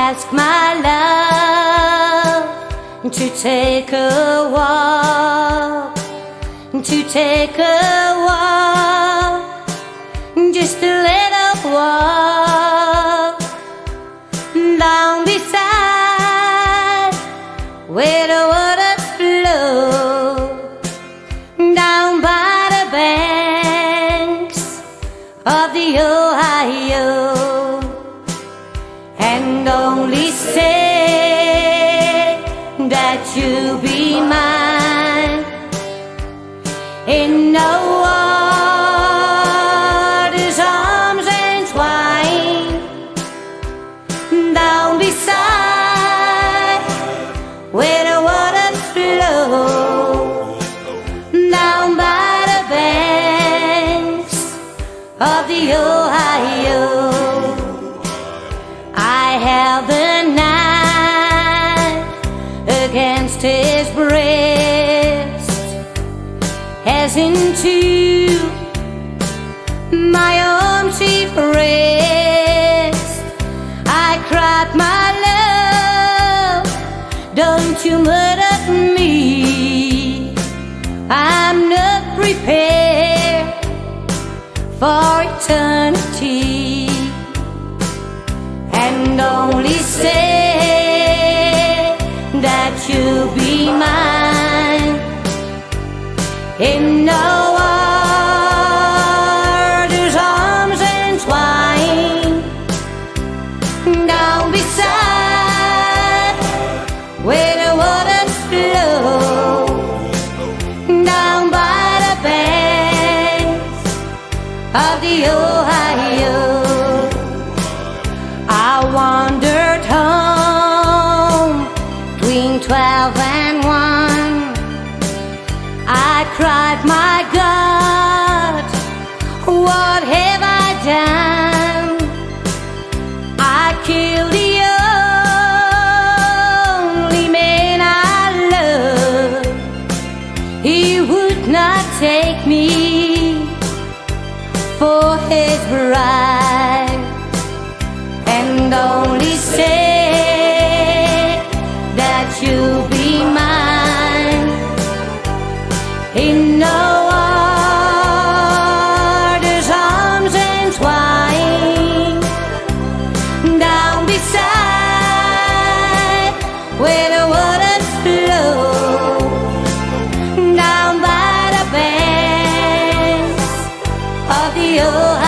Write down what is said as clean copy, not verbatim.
ask my love to take a walk, just a little walk down beside where the waters flow, down by the banks of the Ohio, and only say that you'll be mine in no waters, arms entwined, down beside where the waters flow, down by the banks of the Ohio. I held the knife against his breast, as into my arms he pressed. I cried, my love, don't you murder me. I'm not prepared for eternity, and only say that you'll be mine in no waters, arms entwined, down beside where the waters flow, down by the banks of the Ohio. I wandered home between 12 and 1. I cried, my God, what have I done? I killed the only man I loved. He would not take me for his bride, and only say that you'll be mine in no waters, arms entwined, down beside where the waters flow, down by the banks of the Ohio.